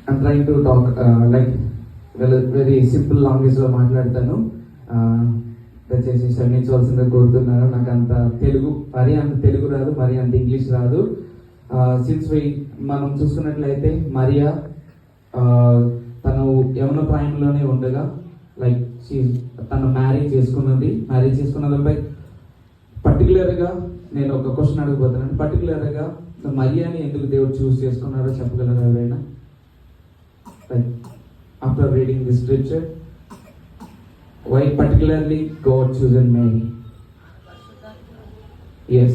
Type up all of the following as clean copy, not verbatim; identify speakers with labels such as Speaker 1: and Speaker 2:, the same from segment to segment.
Speaker 1: I'm trying to talk like very simple లాంగ్వేజ్లో మాట్లాడతాను. దయచేసి క్షమించవలసిందిగా కోరుతున్నాను. నాకు అంత తెలుగు మరీ అంత తెలుగు రాదు, మరీ అంత ఇంగ్లీష్ రాదు. సిన్స్ మనం చూసుకున్నట్లయితే మరియా తను యవన ప్రాయంలోనే ఉండగా లైక్ తను మ్యారేజ్ చేసుకున్నదానిపై పర్టికులర్గా నేను ఒక క్వశ్చన్ అడగబోతున్నాను. పర్టికులర్గా మరియాని ఎందుకు దేవుడు చూస్ చేసుకున్నారో చెప్పగలరా ఎవరైనా? Like after reading the scripture, why particularly God chosen Mary? Yes,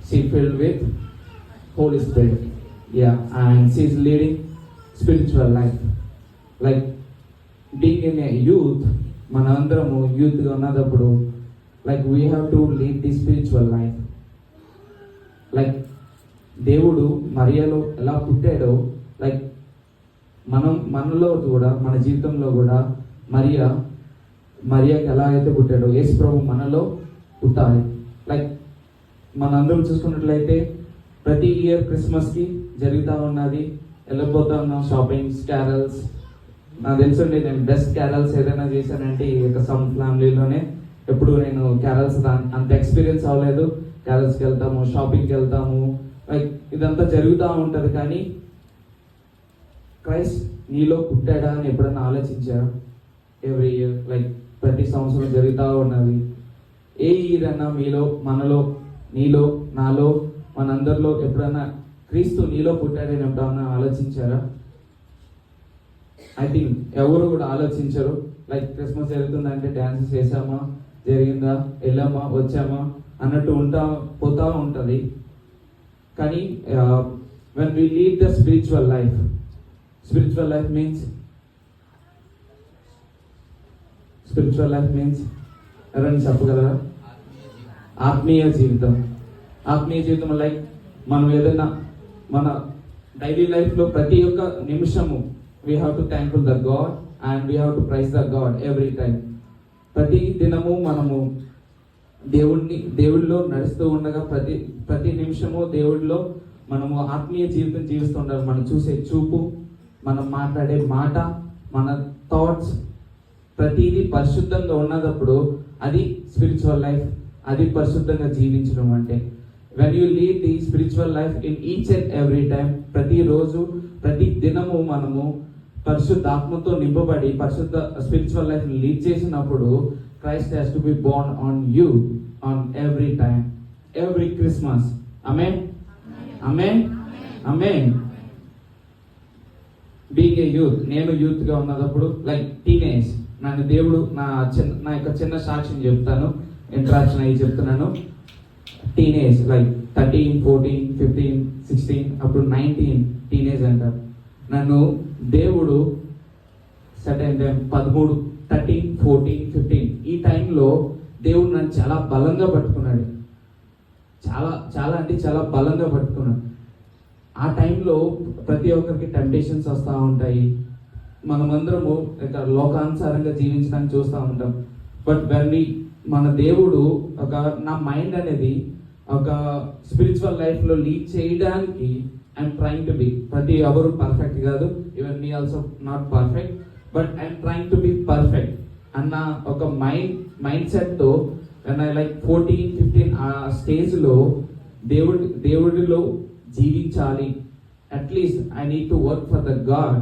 Speaker 1: she filled with Holy Spirit. Yeah, and she is leading spiritual life. Like being in a youth, manandaramu youth ga unnadappudu like we have to lead the spiritual life. Like దేవుడు మరియలో ఎలా పుట్టాడో like మనలో కూడా మన జీవితంలో కూడా మరియాకి ఎలా అయితే పుట్టాడో యేసు ప్రభు మనలో పుట్టాలి. లైక్ మనందరం చూసుకున్నట్లయితే ప్రతి ఇయర్ క్రిస్మస్కి జరుగుతూ ఉన్నది, వెళ్ళిపోతా ఉన్నాం షాపింగ్స్, క్యారల్స్. నాకు తెలుసండి, నేను బెస్ట్ క్యారల్స్ ఏదైనా చేశానంటే ఈ యొక్క సమ్ ఫ్యామిలీలోనే. ఎప్పుడు నేను క్యారల్స్ అంత ఎక్స్పీరియన్స్ అవ్వలేదు. క్యారల్స్కి వెళ్తాము, షాపింగ్కి వెళ్తాము, లైక్ ఇదంతా జరుగుతూ ఉంటుంది. కానీ క్రైస్ట్ నీలో పుట్టాడా అని ఎప్పుడైనా ఆలోచించారా? ఎవ్రీ ఇయర్ లైక్ ప్రతి సంవత్సరం జరుగుతూ ఉన్నది. ఏ ఇయర్ అన్నా మీలో, మనలో, నీలో, నాలో, మనందరిలో ఎప్పుడన్నా క్రీస్తు నీలో పుట్టాడని ఎప్పుడన్నా ఆలోచించారా? ఐ థింక్ ఎవరు కూడా ఆలోచించరు. లైక్ క్రిస్మస్ జరుగుతుందంటే డ్యాన్సెస్ చేసామా, జరిగిందా, వెళ్ళామా, వచ్చామా అన్నట్టు పోతా ఉంటుంది. కానీ when we lead the spiritual life means ఎవరైనా చెప్పగలరా? ఆత్మీయ జీవితం లైక్ మనం ఏదైనా మన డైలీ లైఫ్లో ప్రతి ఒక్క నిమిషము we have to thankful the god and we have to praise the god every time. ప్రతి దినము మనము దేవుడిలో నడుస్తూ ఉండగా ప్రతి నిమిషము దేవుడిలో మనము ఆత్మీయ జీవితం జీవిస్తూ ఉండాలి. మనం చూసే చూపు, మనం మాట్లాడే మాట, మన థాట్స్ ప్రతిదీ పరిశుద్ధంగా ఉన్నప్పుడు అది స్పిరిచువల్ లైఫ్, అది పరిశుద్ధంగా జీవించడం అంటే. When you lead the spiritual life in each and every time, ప్రతిరోజు ప్రతి దినము మనము పరిశుద్ధాత్మతో నింపబడి పరిశుద్ధ స్పిరిచువల్ లైఫ్ లీడ్ చేసినప్పుడు Christ has to be born on you on every time, every Christmas. Amen? Amen? Amen. Being a youth, నేను యూత్గా ఉన్నప్పుడు లైక్ టీనేజ్, నన్ను దేవుడు నా యొక్క చిన్న సాక్ష్యం చెప్తాను, ఇంట్రాక్షన్ అయ్యి చెప్తున్నాను. టీనేజ్ లైక్ 13, 14, 15, 16 అప్పుడు 19 టీనేజ్ అంటారు. నన్ను దేవుడు సర్టెన్ టైం 13, 14, 15 ఈ టైంలో దేవుడు నన్ను చాలా బలంగా పట్టుకున్నాడు. చాలా అంటే చాలా బలంగా పట్టుకున్నాడు. ఆ టైంలో ప్రతి ఒక్కరికి టెంప్టేషన్స్ వస్తూ ఉంటాయి. మనమందరము లోకానుసారంగా జీవించడానికి చూస్తూ ఉంటాం. బట్ మన దేవుడు నా మైండ్ అనేది ఒక స్పిరిచువల్ లైఫ్లో లీడ్ చేయడానికి ఐఎమ్ ట్రైంగ్ టు బి, ప్రతి ఎవరు పర్ఫెక్ట్ కాదు, even me also not perfect, but I'm trying to be perfect అన్న ఒక మైండ్ సెట్తో లైక్ 14, 15 ఆ స్టేజ్లో దేవుడిలో జీవించాలి, at least I need to work for the God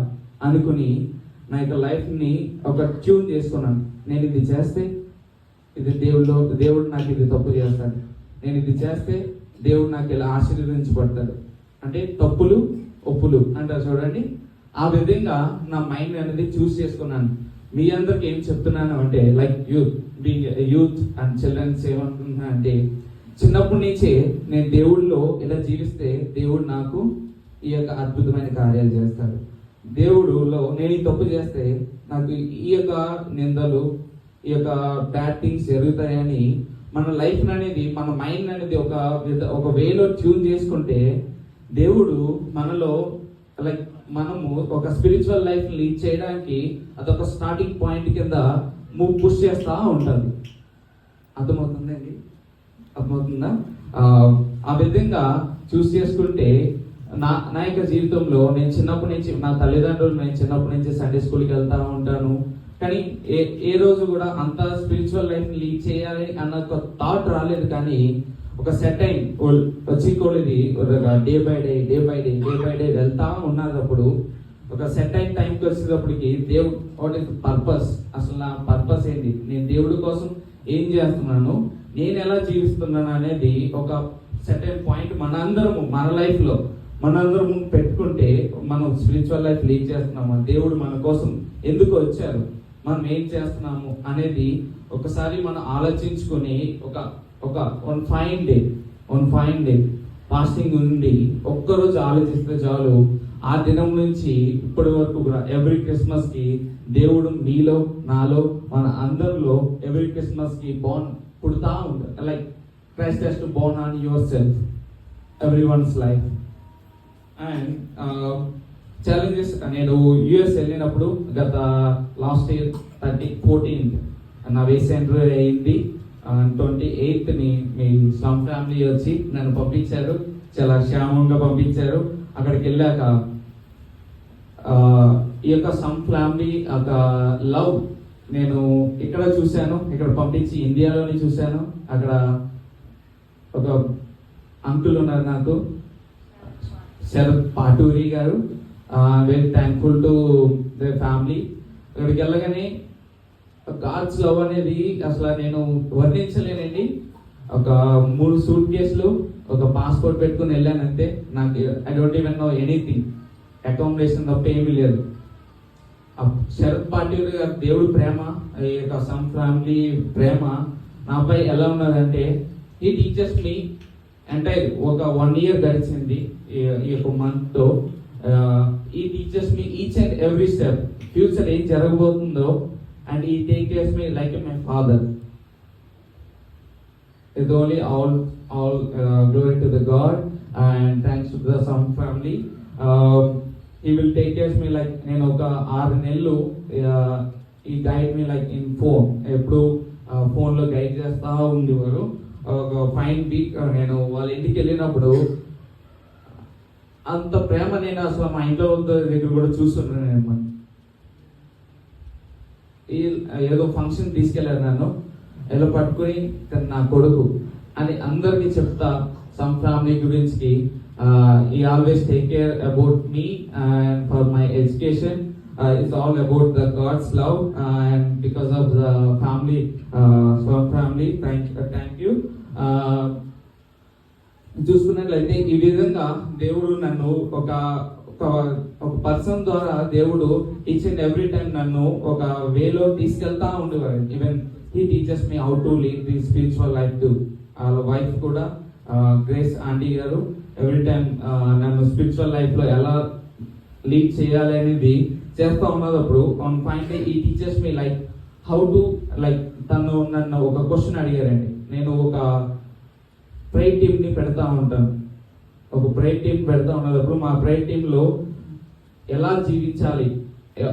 Speaker 1: అనుకుని నా యొక్క లైఫ్ని ఒక ట్యూన్ చేసుకున్నాను. నేను ఇది చేస్తే ఇది దేవుడు నాకు ఇది తప్పు చేస్తాడు, నేను ఇది చేస్తే దేవుడు నాకు ఇలా ఆశీర్వదించబడతాడు. అంటే తప్పులు ఒప్పులు అంటారు చూడండి, ఆ విధంగా నా మైండ్ అనేది చూస్ చేసుకున్నాను. మీ అందరికి ఏం చెప్తున్నాను అంటే లైక్ యూత్ అండ్ చిల్డ్రన్స్ ఏమంటున్నా అంటే, చిన్నప్పటి నుంచే నేను దేవుడిలో ఇలా జీవిస్తే దేవుడు నాకు ఈ యొక్క అద్భుతమైన కార్యాలు చేస్తాడు. దేవుడులో నేను ఈ తప్పు చేస్తే నాకు ఈ యొక్క నిందలు, ఈ యొక్క బ్యాడ్ థింగ్స్ జరుగుతాయని మన లైఫ్ అనేది, మన మైండ్ అనేది ఒక వేలో ట్యూన్ చేసుకుంటే దేవుడు మనలో లైక్ మనము ఒక స్పిరిచువల్ లైఫ్ లీడ్ చేయడానికి అదొక స్టార్టింగ్ పాయింట్ కింద పుష్ చేస్తూ ఉంటుంది. అర్థమవుతుందండి? అర్థమవుతుందా? ఆ విధంగా చూస్ చేసుకుంటే నా యొక్క జీవితంలో నేను చిన్నప్పటి నుంచి నా తల్లిదండ్రులు నేను చిన్నప్పటి నుంచి సండే స్కూల్కి వెళ్తా ఉంటాను. కానీ ఏ రోజు కూడా అంత స్పిరిచువల్ లైఫ్ లీడ్ చేయాలి అన్న ఒక థాట్ రాలేదు. కానీ ఒక సెట్ టైం వచ్చికోలేదు డే బై డే వెళ్తా ఉన్నప్పుడు ఒక సెట్ అయిన టైంకి వచ్చేటప్పటికి దేవుడు వాట్ ఇస్ పర్పస్, అసలు నా పర్పస్ ఏంటి, నేను దేవుడి కోసం ఏం చేస్తున్నాను, నేను ఎలా జీవిస్తున్నాను అనేది ఒక సెట్ అయిన పాయింట్ మన లైఫ్లో మనందరం పెట్టుకుంటే మనం స్పిరిచువల్ లైఫ్ లీడ్ చేస్తున్నాము, దేవుడు మన కోసం ఎందుకు వచ్చారు, మనం ఏం చేస్తున్నాము అనేది ఒకసారి మనం ఆలోచించుకొని ఒక వన్ ఫైన్ డే ఫాస్టింగ్ ఉండి ఒక్కరోజు ఆలోచిస్తే చాలు. ఆ దినం నుంచి ఇప్పటి వరకు కూడా ఎవ్రీ క్రిస్మస్ కి దేవుడు మీలో నాలో మన అందరిలో ఎవ్రీ క్రిస్మస్ కి బోర్న్ పుడతా ఉంటారు. Like Christ has to Born on your self every one's life. And challenges, నేను యుఎస్ వెళ్ళినప్పుడు గత లాస్ట్ ఇయర్ 14th నా వేస్ సెంటర్ అయింది. 28th మీ స్లమ్ ఫ్యామిలీ వచ్చి నన్ను పంపించారు, చాలా క్షేమంగా పంపించారు. అక్కడికి వెళ్ళాక ఈ యొక్క సమ్ ఫ్యామిలీ ఒక లవ్ నేను ఇక్కడ చూశాను, ఇక్కడ పంపించి ఇండియాలోని చూశాను. అక్కడ ఒక అంకుల్ ఉన్నారు నాకు, శరత్ పాటూరి గారు. Very thankful to the family. అక్కడికి వెళ్ళగానే గాడ్స్ లవ్ అనేది అసలు నేను వర్ణించలేనండి. ఒక 3 సూట్ కేసులు, ఒక పాస్పోర్ట్ పెట్టుకుని వెళ్ళానంటే నాకు I don't even know anything, accommodation తప్ప ఏమీ లేదు. శరత్ పాటూరి గారు దేవుడి ప్రేమ, ఈ యొక్క సమ్ ఫ్యామిలీ ప్రేమ నాపై ఎలా ఉన్నదంటే ఈ టీచర్స్ మీ అంటే ఒక 1 year గడిచింది ఈ యొక్క మంత్తో. ఈ teachers me each and every step future ఏం జరగబోతుందో అండ్ ఈ take cares me like my father. It's only all glory to the God and thanks to the some family. He will take care of me like నేను ఒక 6 నెలలు ఈ guide me like in phone, ఎప్పుడు ఫోన్లో guide చేస్తూ ఉండేవారు. ఒక 5 week నేను వాళ్ళ ఇంటికి వెళ్ళినప్పుడు అంత ప్రేమ నేను అసలు మా ఇంట్లో దగ్గర కూడా చూస్తున్నాను. నేను ఏదో ఫంక్షన్ తీసుకెళ్ళారు, నన్ను ఎలా పట్టుకుని నా కొడుకు అని అందరికీ చెప్తా సమ్ ఫ్యామిలీ గురించి. He always take care about me and for my education. It's all about the god's love and because of the family some family. Thank you. చూసుకున్నట్లయితే ఈ విధంగా దేవుడు నన్ను ఒక పర్సన్ ద్వారా దేవుడు ఈచ్ అండ్ ఎవ్రీ టైం నన్ను ఒక వేలో తీసుకెళ్తా ఉండేవారు. Even he teachers me how to lead the spiritual life to. వాళ్ళ వైఫ్ కూడా గ్రేస్ ఆంటీ గారు ఎవ్రీ టైం నన్ను స్పిరిచువల్ లైఫ్ లో ఎలా లీడ్ చేయాలి అనేది చేస్తూ ఉన్నప్పుడు ఆన్ ఫైన్ డే ఈ teachers me like how to like నన్ను ఒక క్వశ్చన్ అడిగారండి. నేను ఒక ప్రేయర్ టీమ్ని పెడతా ఉంటాను. ఒక ప్రేయర్ టీమ్ పెడతా ఉన్నప్పుడు మా ప్రేయర్ టీంలో ఎలా జీవించాలి,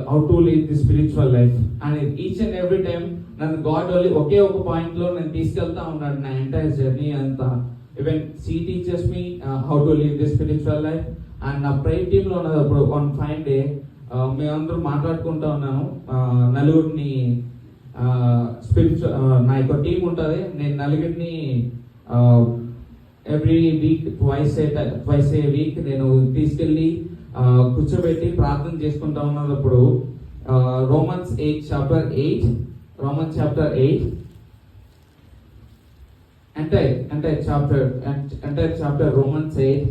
Speaker 1: how to lead the spiritual life అని ఈచ్ అండ్ ఎవ్రీ టైం నన్ను గాడ్ ఒకే ఒక పాయింట్ లో నేను తీసుకెళ్తా ఉన్నాడు నా ఎంటైర్ జర్నీ అంతా. Even she teachers me how to lead the spiritual life. And నా ప్రేయర్ టీంలో ఉన్నప్పుడు వన్ ఫైన్ డే మేమందరూ మాట్లాడుకుంటా ఉన్నాను. నలుగురిని స్పిరిచువల్ నా యొక్క టీం ఉంటుంది, నేను నలుగురిని ఎవ్రీ వీక్ ట్వైస్ ఏ వీక్ నేను తీసుకెళ్ళి కూర్చోబెట్టి ప్రార్థన చేసుకుంటా ఉన్నప్పుడు Romans 8 chapter 8 entire chapter Romans 8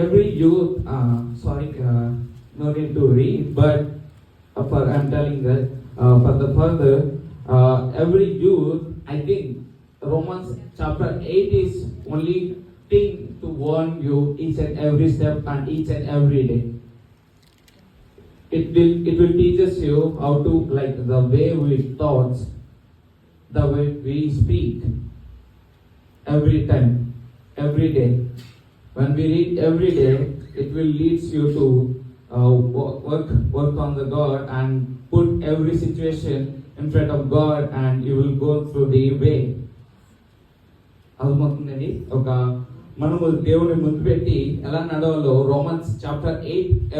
Speaker 1: every youth no need to read, but I'm telling that for the further every youth, I think Romans chapter 8 is only thing to warn you each and every step and each and every day. It will teach us you how to like the way we thoughts, the way we speak every time, every day. When we read every day, it will lead you to work on the God and put every situation in front of God and you will go through the way. అర్థమవుతుందండి. ఒక మనము దేవుని ముందు పెట్టి ఎలా నడవాలో Romans chapter 8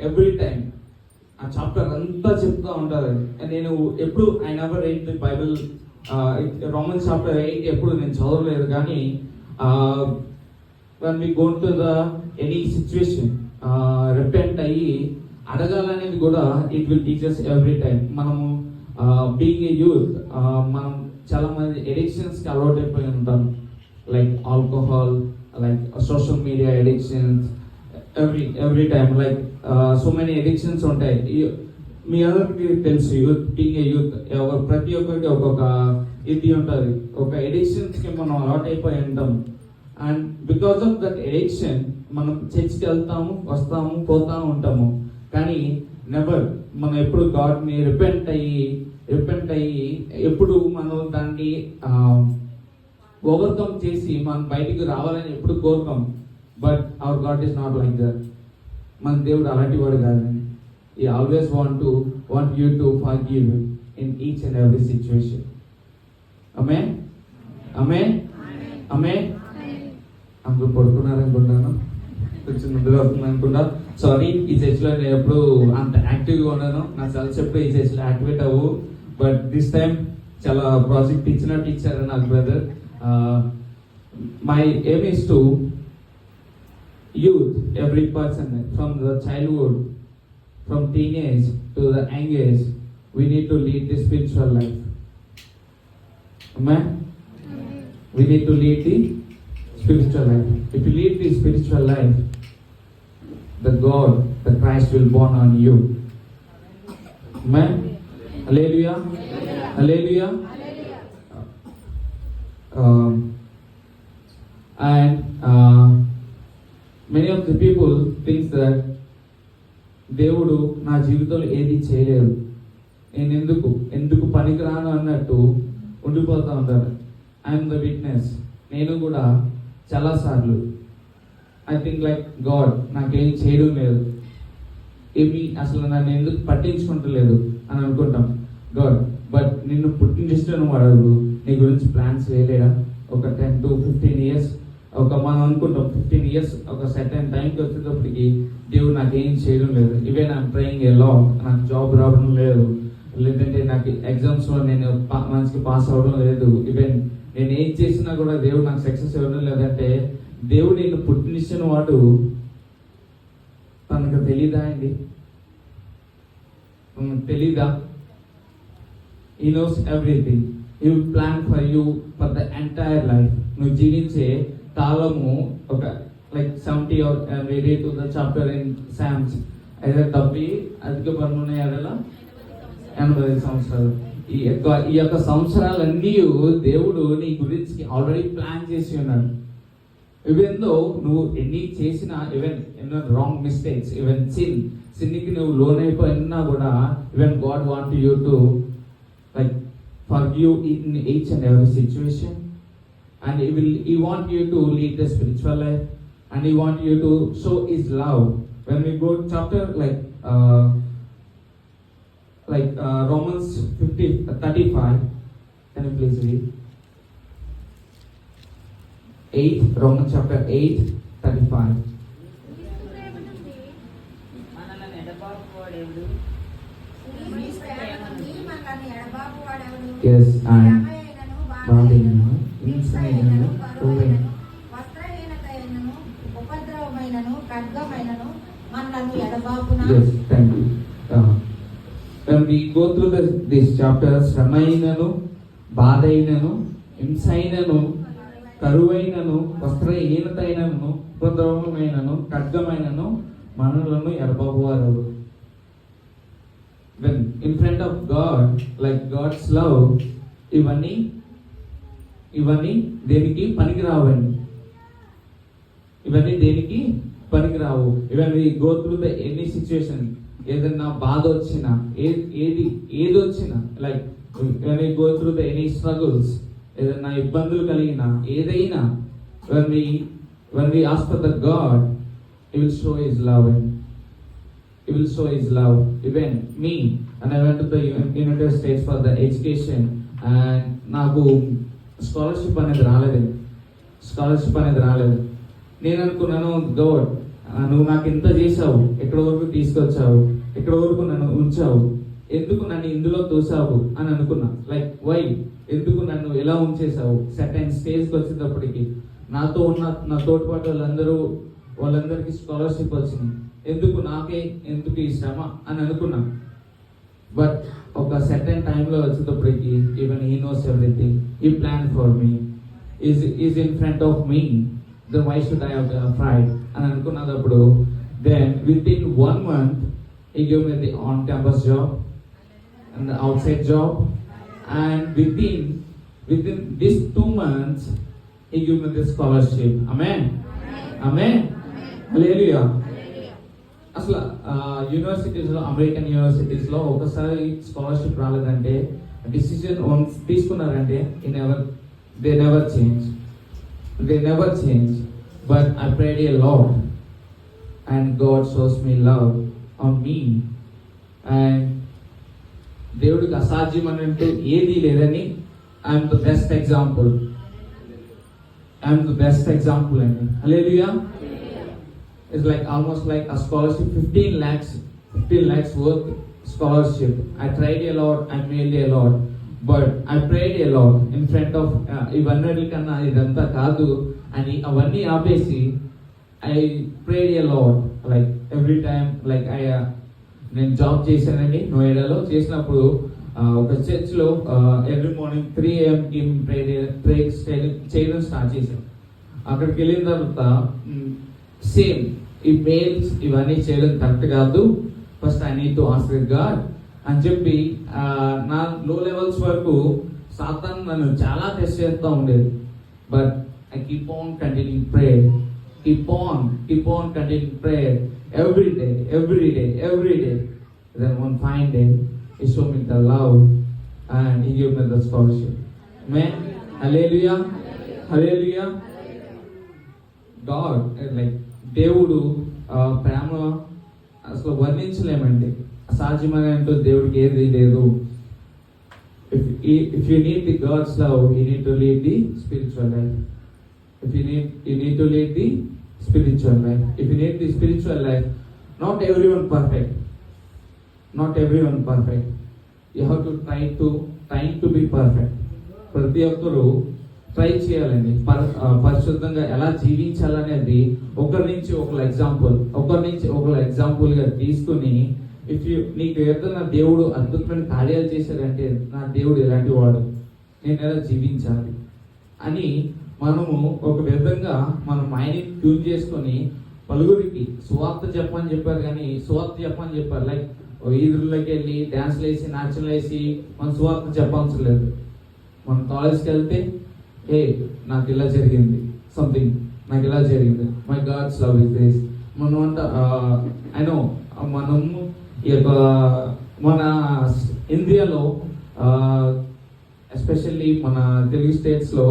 Speaker 1: every time ఆ chapter అంతా చెప్తూ ఉంటారు. నేను ఎప్పుడు I never read the Bible Romans chapter 8 ఎప్పుడు నేను చదవలేదు, కానీ when we go to the any situation repent అయ్యి అడగాలనేది కూడా it will teach us every time. మనము బీయింగ్ ఏ యూత్ మనం చాలా మంది ఎడిక్షన్స్ కి అలవాటు అయిపోయి ఉంటాం, like alcohol, like social media addictions, every time like so many addictions ఉంటాయి. మీ అందరికి తెలుసు యూత్, బీయింగ్ ఏ యూత్ ప్రతి ఒక్కరికి ఒక్కొక్క ఇది ఉంటుంది, ఒక ఎడిక్షన్స్ కి మనం అలవాటు అయిపోయి ఉంటాం. And because of that addiction మనం చర్చ్కి వెళ్తాము, వస్తాము, పోతాము ఉంటాము, కానీ నెవర్ మనం ఎప్పుడు గాడ్ని రిపెంట్ అయ్యి ఎప్పుడు మనం దాన్ని ఓవర్కమ్ చేసి మనం బయటికి రావాలని ఎప్పుడు కోరుతాం. But our God is not like that. మన దేవుడు అలాంటి వాడు కాదండి. He always want you to forgive in each and every situation. Amen? Amen? Amen? అందరూ పడుకున్నారనుకుంటాను, కొంచెం నిద్ర వస్తుంది అనుకుంటా. సారీ, ఈ చర్చ్లో నేను ఎప్పుడు అంత యాక్టివ్గా ఉన్నాను, నా సెల్స్ ఎప్పుడు ఈ చర్చ్లో యాక్టివేట్ అవ్వు. బట్ దిస్ టైం చాలా ప్రాజెక్ట్ ఇచ్చినట్టు ఇచ్చారు నాకు brother. My aim is to youth, every person from the childhood, from teenage to the young age, we need to lead the spiritual life. Amen? We need to lead the spiritual life. If you lead the spiritual life, the God, the Christ will born on you. Amen? Hallelujah? Hallelujah? And many of the people think that దేవుడు నా జీవితంలో ఏది చేయలేదు, నేను ఎందుకు పనికిరాను అన్నట్టు ఉండిపోతూ ఉంటారు. I'm the witness. నేను కూడా చాలాసార్లు ఐ థింక్ లైక్ గాడ్ నాకేం చేయడం లేదు, ఏమి అసలు నన్ను ఎందుకు పట్టించుకుంటలేదు అని అనుకుంటాం. గాడ్ బట్ నిన్ను పుట్టించిన వాడు నీ గురించి ప్లాన్స్ వేయలేడా? ఒక 10 to 15 years మనం అనుకుంటాం 15 years ఒక సర్టెన్ టైంకి వచ్చేటప్పటికి దేవుడు నాకేం చేయడం లేదు, even I'm trying a lot, నాకు జాబ్ రావడం లేదు, లేదంటే నాకు ఎగ్జామ్స్లో నేను మంచిగా పాస్ అవ్వడం లేదు, ఈవెన్ నేను ఏం చేసినా కూడా దేవుడు నాకు సక్సెస్ ఇవ్వడం లేదంటే దేవుడు నేను పుట్టినిచ్చిన వాడు తనకు తెలీదా అండి? తెలీదా? He knows everything. He will plan for you for the entire life. నువ్వు జీవించే కాలము ఒక like 70 or we read to the chapter in Psalms, అయితే తప్పి అధిక పన్నున్న ఎడల 85 సంవత్సరాలు. ఈ యొక్క సంవత్సరాలన్నీ దేవుడు నీ గురించి ఆల్రెడీ ప్లాన్ చేసి ఉన్నాడు. ఈవెన్ దో నువ్వు ఎన్ని చేసినా, ఈవెన్ ఎన్నో రాంగ్ మిస్టేక్స్, ఈవెన్ సిన్కి నువ్వు లోన్ అయిపోయినా కూడా even God want you to like forgive in each and every situation, and he want you to lead the spiritual life, and he want you to show his love. When we go chapter like Romans 35, can you please read 8, Romans chapter 8:35. Yes, and బాధైనను, హింసైనను, కరువైనను,
Speaker 2: వస్త్రహీనతైనను, ఉపద్రవమైనను, ఖడ్గమైనను మనలను ఎడబాపున.
Speaker 1: Yes, thank you. When we go through this chapter, శ్రమైనను, బాధైనను, హింసైనను, కరువైనను, వస్త్రహీనతైనను, ఉపద్రవమైనను, ఖడ్గమైనను మనలను ఎడబాపువారు. When in front of God, like God's love, ఇవన్నీ దేనికి పనికిరావండి, ఇవన్నీ దేనికి పనికిరావు. Even we go through the any situation, ఏదైనా బాధ వచ్చినా, ఏది వచ్చినా, like when we go through the any struggles, ఏదైనా ఇబ్బందులు కలిగినా, ఏదైనా when we ask for the God, he will show his love. He will show his love. Even me, and I went to the United States for the education, and నాకు scholarship అనేది రాలేదు. Scholarship అనేది రాలేదు. నేను అనుకున్నాను, గౌడ్ నువ్వు నాకు ఇంత చేసావు, ఎక్కడి వరకు తీసుకొచ్చావు, ఎక్కడి వరకు నన్ను ఉంచావు, ఎందుకు నన్ను ఇందులో తోసావు అని అనుకున్నా. లైక్ వై, ఎందుకు నన్ను ఎలా ఉంచేసావు? సెకండ్ స్టేజ్కి వచ్చేటప్పటికి నాతో ఉన్న నా తోటిపాటు వాళ్ళందరికీ స్కాలర్షిప్ వచ్చింది, ఎందుకు ఈ శ్రమ అని అనుకున్నా. బట్ ఒక సెకండ్ టైంలో వచ్చేటప్పటికి ఈవెన్ హీ నోస్ ఎవ్రీథింగ్, ఈ plan for me is in front of me, then why should I have fried అని అనుకున్నప్పుడు, then within 1 month he gave me the on campus job and the outside job, and within these 2 months he gave me the scholarship. Amen, amen, hallelujah. అసలు యూనివర్సిటీస్లో, American యూనివర్సిటీస్లో ఒకసారి scholarship రాలేదంటే, decision తీసుకున్నారంటే they never change. But I prayed a lot and God shows me love on me, and దేవుడికి అసాధ్యం అనంటూ ఏది లేదని I'm the best example అండి. హల్లెలూయా. It's like almost like a scholarship, 15 lakhs worth scholarship. I tried a lot, I made a lot, but I prayed a lot in front of ఇవన్నిటికన్నా ఇదంతా కాదు అని అవన్నీ ఆపేసి I prayed a lot, like every time, like నేను job చేశానండి నోయిడాలో. చేసినప్పుడు ఒక చర్చ్లో ఎవ్రీ మార్నింగ్ 3 AM ప్రే చేయడం స్టార్ట్ చేశాను. అక్కడికి వెళ్ళిన తర్వాత సేమ్ ఈ మెయిల్స్ ఇవన్నీ చేయడం కరెక్ట్ కాదు, first I need to ask God అని చెప్పి నా లో లెవెల్స్ వరకు సాతాను నన్ను చాలా టెస్ట్ చేస్తూ ఉండేది. But I keep on continuing prayer, keep on continuing prayer every day. Then one fine day he showed me the love and he gave me the scholarship. Amen, hallelujah. God, like దేవుడు ప్రేమ అసలు వర్ణించలేమండి. అసాధ్యమైనంటూ దేవుడికి ఏది లేదు. If you need the God's love, you need to lead the spiritual life. You need to lead the spiritual life. If you need the spiritual life, not everyone perfect. You have to try to be perfect. ప్రతి ఒక్కరు try చేయాలండి పరిశుద్ధంగా ఎలా జీవించాలనేది ఒకరి నుంచి ఒకరు ఎగ్జాంపుల్గా తీసుకుని, నీకు ఏదైనా దేవుడు అద్భుతమైన కార్యాలు చేశాడంటే, నా దేవుడు ఎలాంటి వాడు, నేను ఎలా జీవించాలి అని మనము ఒక విధంగా మన మైండ్ని ట్యూన్ చేసుకొని పలుగురికి సువార్త చెప్పని చెప్పారు. కానీ సువార్త చెప్పని చెప్పారు, లైక్ ఈదుల్లోకి వెళ్ళి డ్యాన్స్లు వేసి నాట్యాలు వేసి మన సువార్త చెప్పాల్సిన లేదు. మనం కాలేజ్కి వెళ్తే నాకు ఇలా జరిగింది, my god's love is this. మనం మనము ఈ యొక్క మన ఇండియాలో ఎస్పెషల్లీ మన తెలుగు స్టేట్స్లో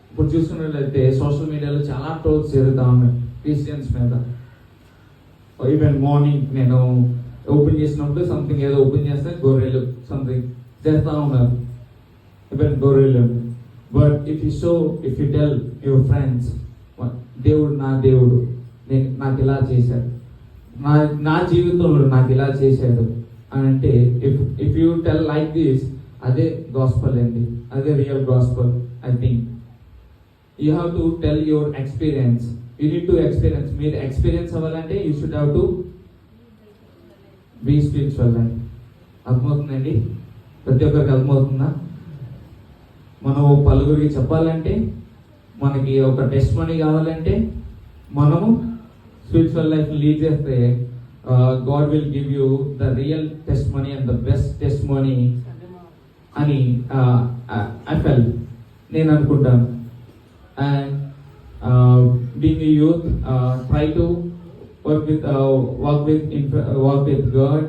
Speaker 1: ఇప్పుడు చూసుకున్నట్లయితే సోషల్ మీడియాలో చాలా ట్రోల్స్ జరుగుతూ ఉన్నాయి క్రిస్టియన్స్ మీద. ఈవెన్ మార్నింగ్ నేను ఓపెన్ చేసినప్పుడు సంథింగ్ ఏదో ఓపెన్ చేస్తే గొర్రెలు సంథింగ్ చేస్తూ ఉన్నారు, ఈవెన్ గొర్రెలు. But if you tell your friends, నా దేవుడు నాకు ఇలా చేశాడు, నా జీవితంలో నాకు ఇలా చేశాడు అని అంటే, if you tell like this, అదే గాస్పల్ అండి, అదే real gospel. I think you have to tell your experience. You need to experience. మీరు ఎక్స్పీరియన్స్ అవ్వాలంటే you should have to be spiritual life. అర్థమవుతుందండి? ప్రతి ఒక్కరికి అర్థమవుతుందా? మనం పలుగురికి చెప్పాలంటే, మనకి ఒక టెస్ట్ మనీ కావాలంటే, మనము స్పిరిచువల్ లైఫ్ లీడ్ చేస్తే God will give you the real testimony and the best testimony అని I felt, నేను అనుకుంటాను. And being a youth, try to walk with God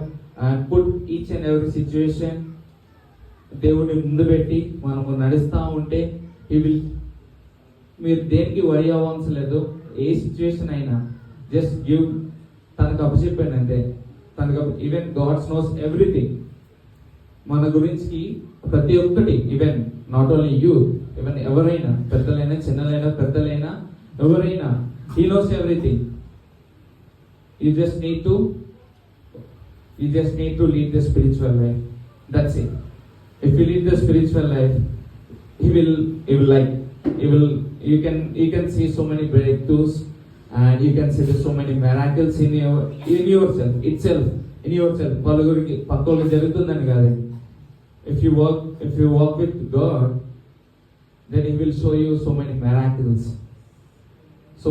Speaker 1: and put each and every situation దేవుడిని ముందు పెట్టి మనము నడుస్తూ ఉంటే మీరు దేనికి వరి అవ్వాల్సిన లేదు. ఏ సిచ్యువేషన్ అయినా జస్ట్ గివ్, తనకు అప్పచెప్పాను అంతే. ఈవెన్ గాడ్స్ నోస్ ఎవ్రీథింగ్ మన గురించి ప్రతి ఒక్కటి, even not only you, even ఎవరైనా, పెద్దలైనా, చిన్నలైనా, పెద్దలైనా, ఎవరైనా, he knows everything. You just need to lead the spiritual life. That's it. If you lead the spiritual life, you can see so many breakthroughs, and you can see so many miracles in yourself. పక్కలకు జరుగుతుందని కాదు. If you walk with God, then He will show you so many miracles, so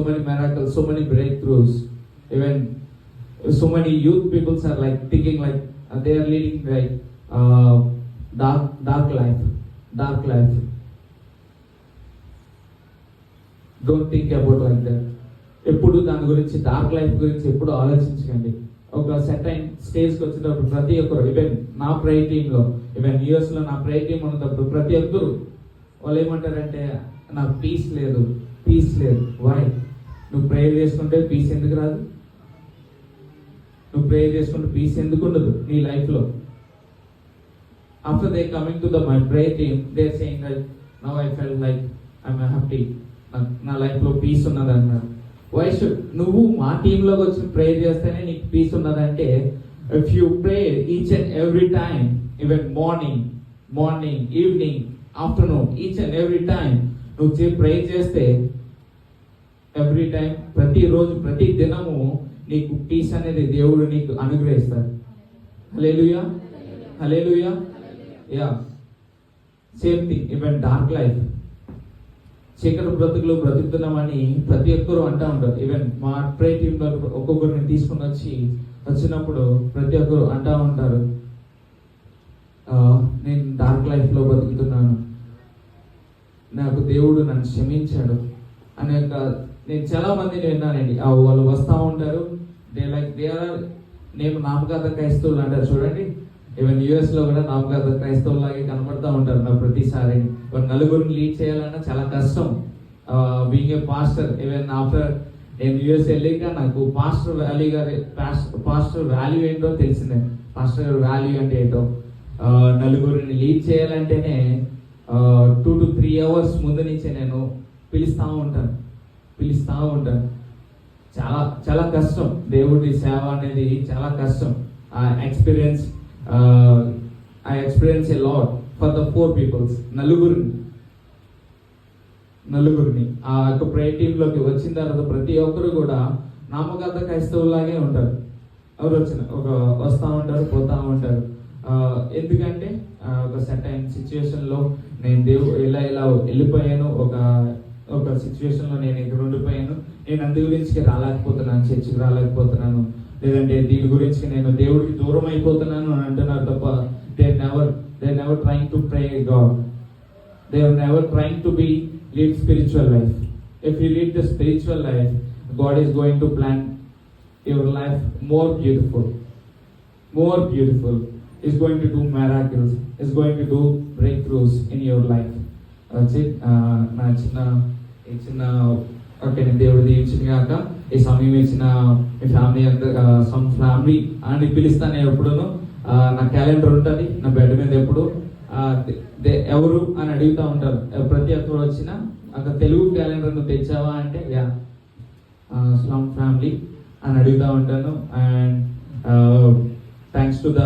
Speaker 1: many breakthroughs. Even so many youth people are like thinking like they are leading like dark life. Don't think about like that. ఎప్పుడు దాని గురించి, dark life గురించి ఎప్పుడు ఆలోచించకండి. ఒక సెటైన్ స్టేజ్కి వచ్చినప్పుడు ప్రతి ఒక్కరు, ఈవెన్ నా ప్రేయర్ టీంలో, ఈవెన్ యూఎస్లో నా ప్రేయర్ టీం ఉన్నప్పుడు ప్రతి ఒక్కరు వాళ్ళు ఏమంటారంటే, నాకు పీస్ లేదు. వై? నువ్వు ప్రేయర్ చేసుకుంటే పీస్ ఎందుకు రాదు? నువ్వు ప్రేయర్ చేసుకుంటే పీస్ ఎందుకు ఉండదు నీ లైఫ్లో? After they coming to my prayer team, they are saying like, now I felt like I'm happy, నా లైఫ్లో పీస్ ఉన్నది అన్నారు. Why should? నువ్వు మా టీంలోకి వచ్చి ప్రేయర్ చేస్తేనే నీకు పీస్ ఉన్నదంటే, if you pray each and every time, even morning, evening, afternoon, each and every time నువ్వు ప్రేయర్ చేస్తే, ఎవ్రీ టైం, ప్రతిరోజు, ప్రతి దినము నీకు పీస్ అనేది దేవుడు నీకు అనుగ్రహిస్తాడు. హల్లెలూయా. Yeah, same thing. Even dark life, చీకటి బ్రతుకులు బ్రతుకుతున్నామని ప్రతి ఒక్కరు అంటూ ఉంటారు. ఈవెన్ మా ప్రే టీంలో ఒక్కొక్కరిని తీసుకుని వచ్చినప్పుడు ప్రతి ఒక్కరు అంటూ ఉంటారు, నేను డార్క్ లైఫ్లో బతుకుతున్నాను, నాకు దేవుడు నన్ను క్షమించాడు అనే నేను చాలా మందిని విన్నానండి. వాళ్ళు వస్తూ ఉంటారు, నేను నామకార్థ క్రైస్తవులు అంటారు చూడండి. ఈవెన్ యూఎస్లో కూడా నామకార్థ క్రైస్తవులాగే కనబడతా ఉంటారు నాకు ప్రతిసారి. నలుగురిని లీడ్ చేయాలన్నా చాలా కష్టం. Being a pastor, even after నేను యూఎస్ వెళ్ళాక నాకు పాస్టర్ వాల్యూ ఏంటో తెలిసిందే. పాస్టర్ గారి వాల్యూ అంటే ఏంటో, నలుగురిని లీడ్ చేయాలంటేనే 2 to 3 hours ముందు నుంచే నేను పిలుస్తూ ఉంటాను. చాలా కష్టం. దేవుడి సేవ అనేది చాలా కష్టం. I experience a lot for the 4 peoples. నలుగురిని ఆ యొక్క ప్రేయర్ టీంలోకి వచ్చిన తర్వాత ప్రతి ఒక్కరు కూడా నామకార్థ క్రైస్తవులాగే ఉంటారు. ఎవరు వస్తూ ఉంటారు, పోతూ ఉంటారు. ఎందుకంటే ఒక సర్టైన్ సిచ్యువేషన్లో నేను ఇలా వెళ్ళిపోయాను. ఒక సిచ్యువేషన్లో నేను ఇక్కడ ఉండిపోయాను. నేను అందు గురించి రాలేకపోతున్నాను, చర్చికి రాలేకపోతున్నాను, లేదంటే దీని గురించి నేను దేవుడికి దూరం అయిపోతున్నాను అని అంటున్నారు తప్ప they never trying to pray God. They are never trying to lead spiritual life. If you lead the spiritual life, God is going to plan your life more beautiful. Is going to do miracles. Is going to do breakthroughs in your life. That's it. నా చిన్న okay, దేవుడు దీవించిన కాక ఈ సమయం ఇచ్చిన మీ family అంతా, some family అని పిలుస్తాను ఎప్పుడును. నా క్యాలెండర్ ఉంటుంది నా బెడ్ మీద ఎప్పుడు. ఎవరు అని అడుగుతూ ఉంటారు ప్రతి ఒక్కరు వచ్చిన. అక్కడ తెలుగు క్యాలెండర్ నువ్వు తెచ్చావా అంటే యా స్లమ్ ఫ్యామిలీ అని అడుగుతూ ఉంటాను. And thanks to the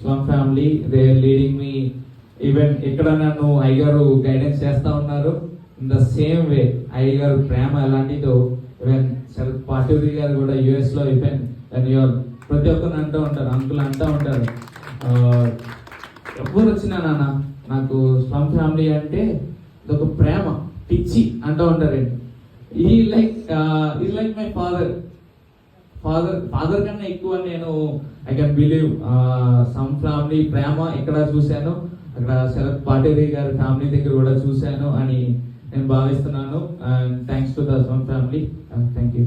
Speaker 1: slum family, they are leading me. Even ఇక్కడ నన్ను అయ్యగారు గైడెన్స్ చేస్తూ ఉన్నారు. ఇన్ ద సేమ్ వే అయ్యగారు ప్రేమ ఎలాంటిదో, ఈవెన్ శరత్ పాటూరి గారు కూడా యుఎస్లో ఈవెన్ ప్రతి ఒక్కరిని అంటూ ఉంటారు, అంకుల్ అంటూ ఉంటారు. ఎవరు వచ్చినా నాన్న నాకు స్లమ్ ఫ్యామిలీ అంటే ఇదొక ప్రేమ పిచ్చి అంటూ ఉంటారండి. ఈ లైక్ మై ఫాదర్ కన్నా ఎక్కువ నేను I can believe some family ప్రేమ ఇక్కడ చూశాను, అక్కడ శరత్ పాటేరి గారి ఫ్యామిలీ దగ్గర కూడా చూశాను అని నేను భావిస్తున్నాను. Thanks to the sum family. Thank you.